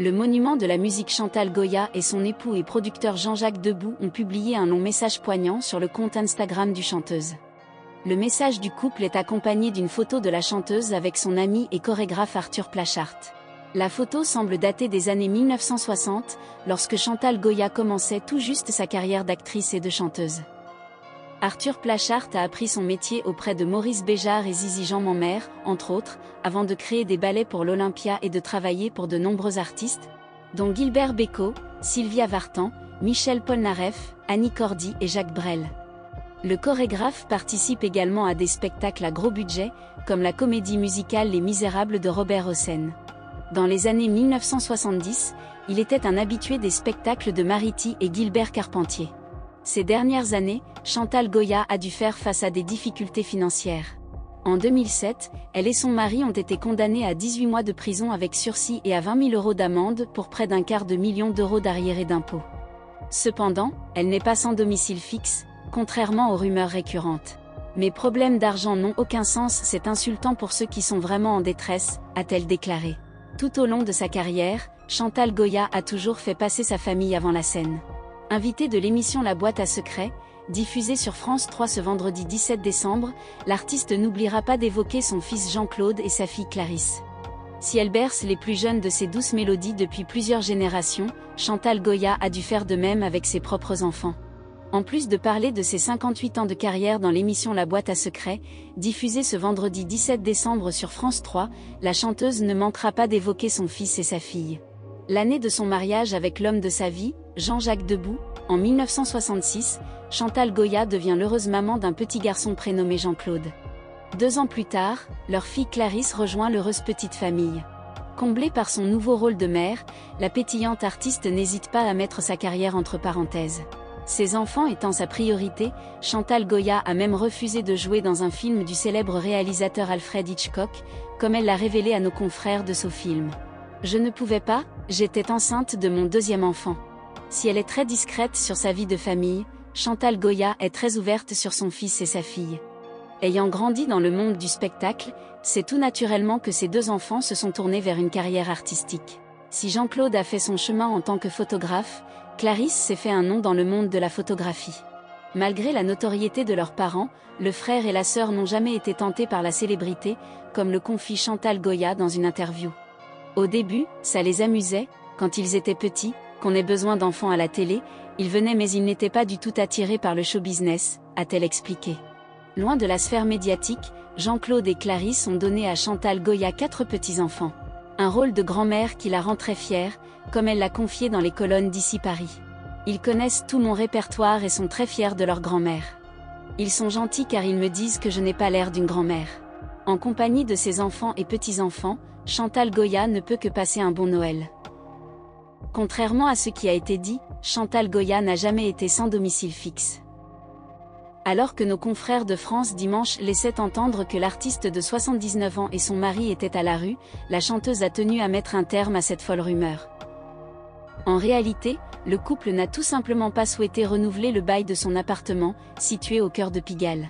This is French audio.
Le monument de la musique Chantal Goya et son époux et producteur Jean-Jacques Debout ont publié un long message poignant sur le compte Instagram du chanteuse. Le message du couple est accompagné d'une photo de la chanteuse avec son ami et chorégraphe Arthur Plachart. La photo semble dater des années 1960, lorsque Chantal Goya commençait tout juste sa carrière d'actrice et de chanteuse. Arthur Plachart a appris son métier auprès de Maurice Béjart et Zizi Jean Mamère, entre autres, avant de créer des ballets pour l'Olympia et de travailler pour de nombreux artistes, dont Gilbert Bécaud, Sylvia Vartan, Michel Polnareff, Annie Cordy et Jacques Brel. Le chorégraphe participe également à des spectacles à gros budget, comme la comédie musicale Les Misérables de Robert Hossein. Dans les années 1970, il était un habitué des spectacles de Mariety et Gilbert Carpentier. Ces dernières années, Chantal Goya a dû faire face à des difficultés financières. En 2007, elle et son mari ont été condamnés à 18 mois de prison avec sursis et à 20 000 € d'amende pour près d'1/4 million d'euros d'arriérés d'impôts. Cependant, elle n'est pas sans domicile fixe, contrairement aux rumeurs récurrentes. Mes problèmes d'argent n'ont aucun sens, c'est insultant pour ceux qui sont vraiment en détresse, a-t-elle déclaré. Tout au long de sa carrière, Chantal Goya a toujours fait passer sa famille avant la scène. Invitée de l'émission La Boîte à Secrets, diffusée sur France 3 ce vendredi 17 décembre, l'artiste n'oubliera pas d'évoquer son fils Jean-Claude et sa fille Clarisse. Si elle berce les plus jeunes de ses douces mélodies depuis plusieurs générations, Chantal Goya a dû faire de même avec ses propres enfants. En plus de parler de ses 58 ans de carrière dans l'émission La Boîte à Secrets, diffusée ce vendredi 17 décembre sur France 3, la chanteuse ne manquera pas d'évoquer son fils et sa fille. L'année de son mariage avec l'homme de sa vie, Jean-Jacques Debout, en 1966, Chantal Goya devient l'heureuse maman d'un petit garçon prénommé Jean-Claude. 2 ans plus tard, leur fille Clarisse rejoint l'heureuse petite famille. Comblée par son nouveau rôle de mère, la pétillante artiste n'hésite pas à mettre sa carrière entre parenthèses. Ses enfants étant sa priorité, Chantal Goya a même refusé de jouer dans un film du célèbre réalisateur Alfred Hitchcock, comme elle l'a révélé à nos confrères de SoFilm. « Je ne pouvais pas, j'étais enceinte de mon 2e enfant. » Si elle est très discrète sur sa vie de famille, Chantal Goya est très ouverte sur son fils et sa fille. Ayant grandi dans le monde du spectacle, c'est tout naturellement que ses 2 enfants se sont tournés vers une carrière artistique. Si Jean-Claude a fait son chemin en tant que photographe, Clarisse s'est fait un nom dans le monde de la photographie. Malgré la notoriété de leurs parents, le frère et la sœur n'ont jamais été tentés par la célébrité, comme le confie Chantal Goya dans une interview. Au début, ça les amusait, quand ils étaient petits, qu'on ait besoin d'enfants à la télé, ils venaient mais ils n'étaient pas du tout attirés par le show business, a-t-elle expliqué. Loin de la sphère médiatique, Jean-Claude et Clarisse ont donné à Chantal Goya 4 petits-enfants. Un rôle de grand-mère qui la rend très fière, comme elle l'a confié dans les colonnes d'Ici Paris. Ils connaissent tout mon répertoire et sont très fiers de leur grand-mère. Ils sont gentils car ils me disent que je n'ai pas l'air d'une grand-mère. En compagnie de ses enfants et petits-enfants, Chantal Goya ne peut que passer un bon Noël. Contrairement à ce qui a été dit, Chantal Goya n'a jamais été sans domicile fixe. Alors que nos confrères de France Dimanche laissaient entendre que l'artiste de 79 ans et son mari étaient à la rue, la chanteuse a tenu à mettre un terme à cette folle rumeur. En réalité, le couple n'a tout simplement pas souhaité renouveler le bail de son appartement, situé au cœur de Pigalle.